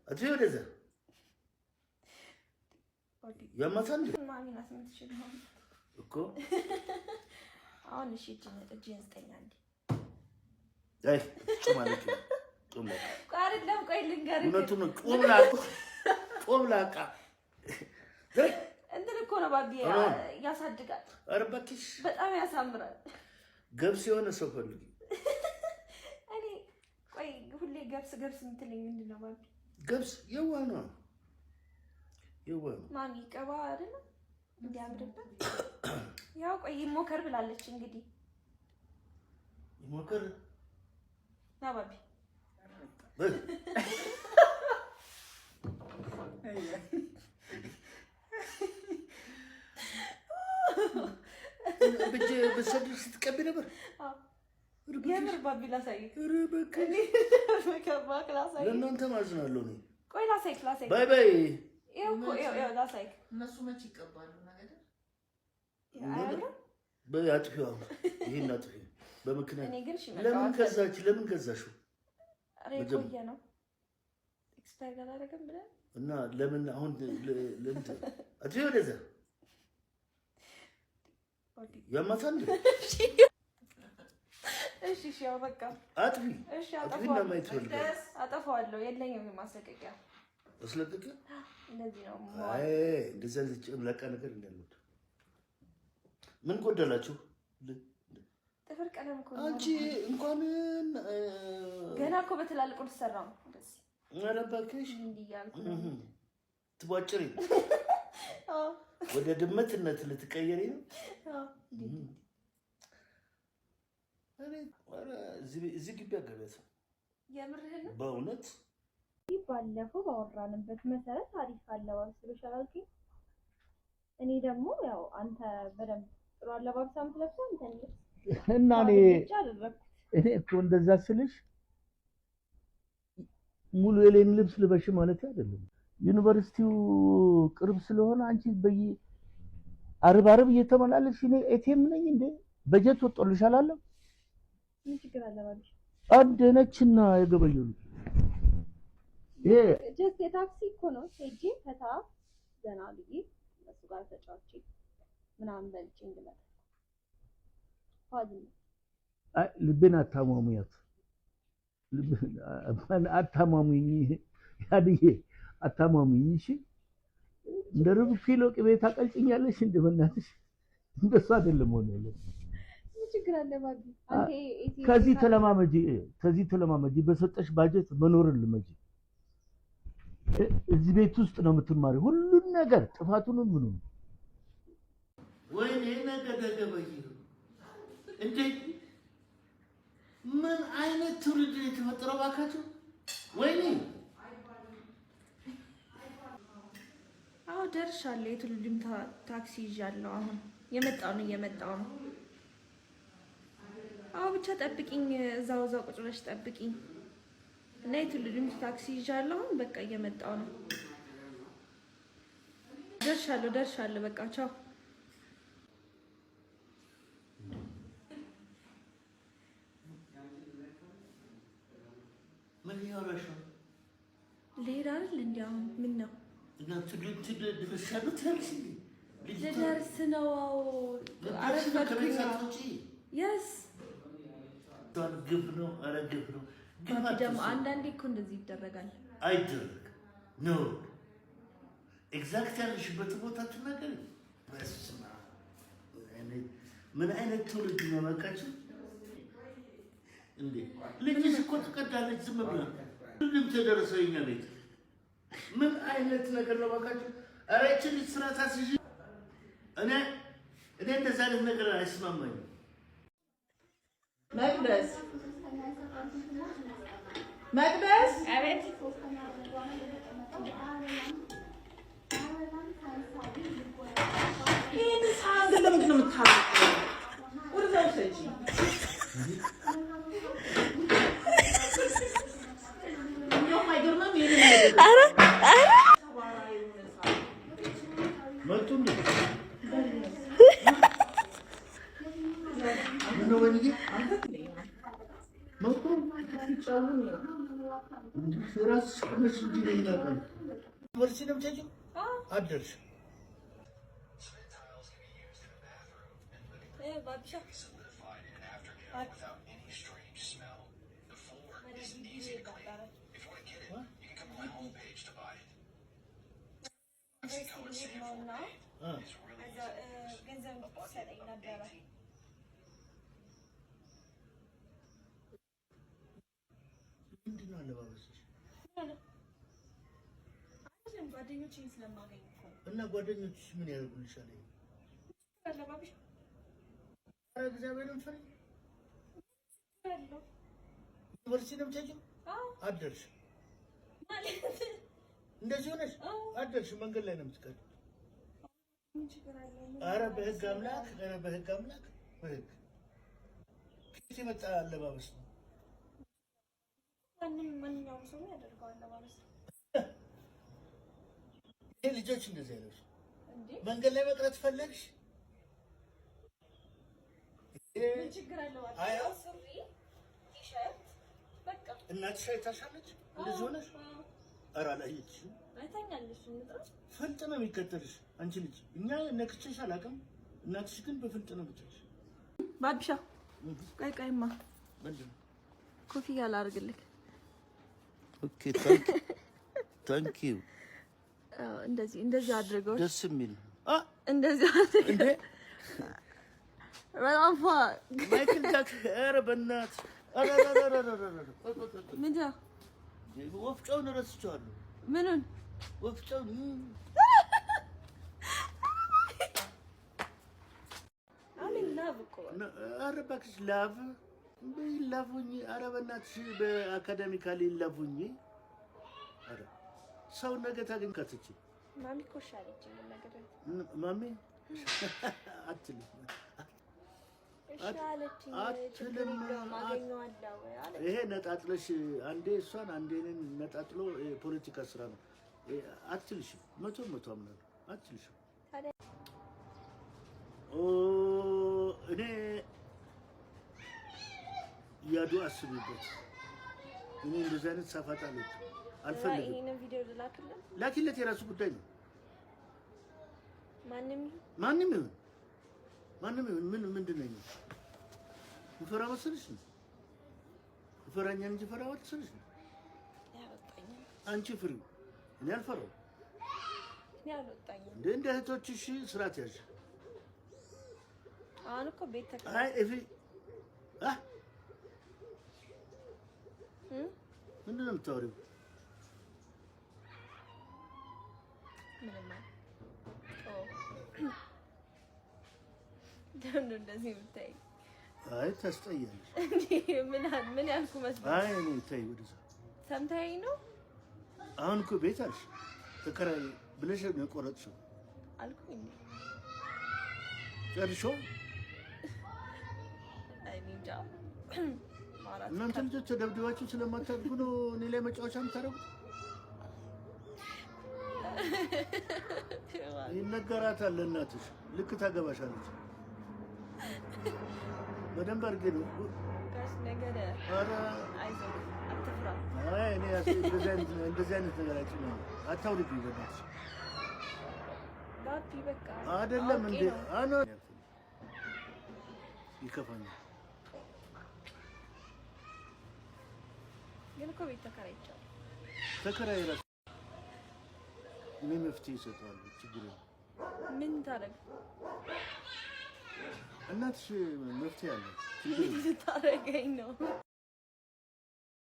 أتفي ولا ذا؟ يا ما تندي؟ ما أمي ناس متشلهم. أكو؟ أنا شيء جينز تاني عندي. أي شو مالك؟ شو مالك؟ قارد لهم قايل لنقارد. ونتونك قوم لاك. أنت لكونا بابي يا صدقات. أربعكش. بتأمي يا سامرة. قبسي وأنا سوفر. أني قاي كل قبس مثلي من دنا بابي. قبس يوانا. مامي كبارنا. بدي أعمل يا قاي موكر بلالش إنجدي. موكر. لا بابي. بس تكبي نبر. يا مر بابي لا ساي. ربك. مكباك لا ساي. لأن أنت ما زنالوني. كوي لا ساي. باي باي. إيوه لا ساي. الناس ما تكبروا نقدر. يا باي أتفهم. هي ناتفهم. بمكنه. أنا قرشي. لمن كذاشو. ريكو يانا. إكسبير على رقم بلا. نا لمن هون لنت. أتفي ولا ذا؟ يا ما تندي؟ إيش يا بكا؟ أتفي. إيش أتفي ما يتولد. أتفوا له يلا يومي ما سكك. أصلك؟ الذي نوم. إيه دزل أملاك أنا كريم يلود. من قد لا شو؟ تفرق أنا مكون. أنتي إنكم جانا كوبة الألقول السرام بس. أنا باكش. ديال. تباشرين. وده دمت النت اللي تكيرين. أنا زي بيجا بس. يا مرهنا. باونت. ባለፈው ባወራንበት መሰረት አሪፍ አለባበስ ስለሻልከኝ እኔ ደግሞ ያው አንተ በደንብ ጥሩ አለባበስ አምጥለህ አንተ ነህ እና እኔ እኮ እንደዛ ስልሽ ሙሉ የሌን ልብስ ልበሽ ማለት አይደለም። ዩኒቨርሲቲው ቅርብ ስለሆነ አንቺ በይ አርብ እየተመላለስሽ እኔ ኤቲኤም ነኝ እንዴ በጀት ወጥቶልሻል አለ ምን ችግር አለ ማለት አደነችና የገበየው ይሄ ጀስት የታክሲ እኮ ነው ሄጄ ፈታ ዘና ብዬ እሱ ጋር ተጫውቼ ምናምን በልቼ እንድመጣ ፋዝም ልቤን አታሟሙያት ልቤን አታሟሙኝ ያድዬ አታሟሙኝ እሺ እንደርብ ኪሎ ቅቤ ታቀልጭኛለሽ እንደ በእናትሽ እንደሱ አይደለም ሆነ ምን ችግር አለ ባቢ አንተ ከዚህ ተለማመጂ በሰጠሽ ባጀት መኖርን ልመጂ እዚህ ቤት ውስጥ ነው የምትማሪው ሁሉን ነገር ጥፋቱንም ምኑን ወይኔ ነገደገበይ እንዴ ምን አይነት ትውልድ የተፈጠረው ባካችሁ ወይኔ አዎ ደርሻለሁ የትውልድም ታክሲ ይዣለሁ አሁን እየመጣው ነው አዎ ብቻ ጠብቂኝ እዛው ቁጭ ብለሽ ጠብቂኝ እና የትውልድም ታክሲ ይዣለሁ በቃ እየመጣው ነው ደርሻለሁ በቃ ቻው ምን ያወራሽ ሌላ አይደል እንዴው ምን ነው እና ትደርሻለሁ ታክሲ ልደርስ ነው አረፈድኩ yes ግብ ነው ደግሞ አንዳንዴ እኮ እንደዚህ ይደረጋል አይደረግ ነው ኤግዛክት ያለሽበት ቦታ ተናገሪ በስማ ምን አይነት ትውልድ ነው መካችሁ እንዴ ልጅሽ እኮ ተቀዳለች ዝም ብላ ሁሉም ተደረሰኛ ቤት ምን አይነት ነገር ነው መካችሁ አረችን ስራ ታስይጂ እኔ እንደዛ አይነት ነገር አይስማማኝም መቅደስ አቤት ይሄን ሳንድ ለምንድን ነው የምታረቀው ወደዛው ሰጂ ነው ማይገርምም ይሄን ነገር መጡም ነው ወንጂ መጡ ይጫሉ ነው ራስሽ ቆመሽ እንጂ ነው ይላል። ወርሲ ነው የምትሄጂው? አደርሽ ባብሻ ገንዘብ ሰጠኝ ነበረ። ምንድን ነው አለባበስሽ? ጓደኞቼን ስለማገኝ እኮ እና ጓደኞችሽ ምን ያደርጉልሻል? አለባበሽ እግዚአብሔርን ፍሪ። ዩኒቨርሲቲ ነው የምትሄጂው? አደርሽ እንደዚህ ሆነሽ አደርሽ መንገድ ላይ ነው የምትቀሪው። ኧረ በህግ አምላክ፣ ኧረ በህግ አምላክ፣ በህግ ከየት የመጣ አለባበስ ነው? ማንኛውም ሰው ያደርገው አለባበስ። ይሄ ልጆች እንደዚህ አይለብሱ። መንገድ ላይ መቅረት ፈለግሽ? ምን ችግር አለው? ሱሪ፣ ቲሸርት በቃ። እናትሽ አይታሻለች እንደዚህ ሆነሽ? ኧረ አላየችሽም? አይታኛለሽ። ፍልጥ ነው የሚከተልሽ አንቺ ልጅ። እኛ ነክቼሽ አላውቅም። እናትሽ ግን በፍልጥ ነው የምትልሽ። ባብሻ ቀይማ ምንድን ነው? ኮፍያ ላድርግልህ? ኦኬ ታንክ ዩ። እንደዚህ አድርገው። ደስ የሚል እንደዚህ አድርገው። በጣም ማይክል ጃክሰን። ኧረ በእናትህ ምንድን ነው? ወፍጮውን እረስቸዋለሁ። ምኑን? ወፍጮውን። ኧረ እባክሽ ላቭ ይላፉኝ። ኧረ በእናትሽ በአካዳሚካሊ ይላፉኝ። ኧረ ሰው ነገ ታገኝ ካትች ማሚ እኮ እሺ አለችኝ። ማሚ አትልም አትልም። ይሄ ነጣጥለሽ አንዴ እሷን አንዴ እኔን ነጣጥሎ የፖለቲካ ስራ ነው። አትልሽም። መቶ አምናለሁ። አትልሽም። እኔ ያዱ አስቢበት። እኔ እንደዚህ አይነት ሳፋጣ አልፈልግም። ይሄንን ቪዲዮ ላኪለት፣ የራሱ ጉዳይ ነው። ማንም ይሁን ምንድን ነው? ይፈራ መሰለሽ ነው? ይፈራኛል እንጂ ፈራ መሰለሽ ነው? አንቺ ፍሪው፣ እኔ አልፈራው። እንደ እህቶችሽ ስርዓት ያዥ። አሁን እኮ ቤት አይ እፊ ምንድን ነው የምታወሪው? ለምን እንደዚህ የምታይ? አይ ታስጠያለሽ። ምን ያልኩ መስሎኝ? አይ እኔ ተይ፣ ወደዛ ሰምተኸኝ ነው? አሁን እኮ ቤት አልሽ ተከራይ ብለሽ ነው የቆረጥሽው አልኩኝ። ጨርሽው? አይ እንጃ። እናንተ ልጆች ተደብድባችሁ ስለማታድጉ ነው እኔ ላይ መጫወቻ የምታደርጉት? ይነገራታል ለእናትሽ፣ ልክ ታገባሻለች። በደንብ አድርጌ ነው ነገረ። ኧረ አይዞህ አትፍራ። አይ እኔ እንደዚህ አይነት ነገር አይችልም። አታውሪብኝ በእናትሽ። ባቢ በቃ አይደለም እንዴ አኖ ይከፋኛል። ግን እኮ ቤት ተከራይቻለሁ። ተከራይ እራሱ እኔ መፍትሄ እሰጠዋለሁ። ችግር የለም። ምን ታደርግ? እናትሽ መፍትሄ አለ። ምን ታደርገኝ ነው?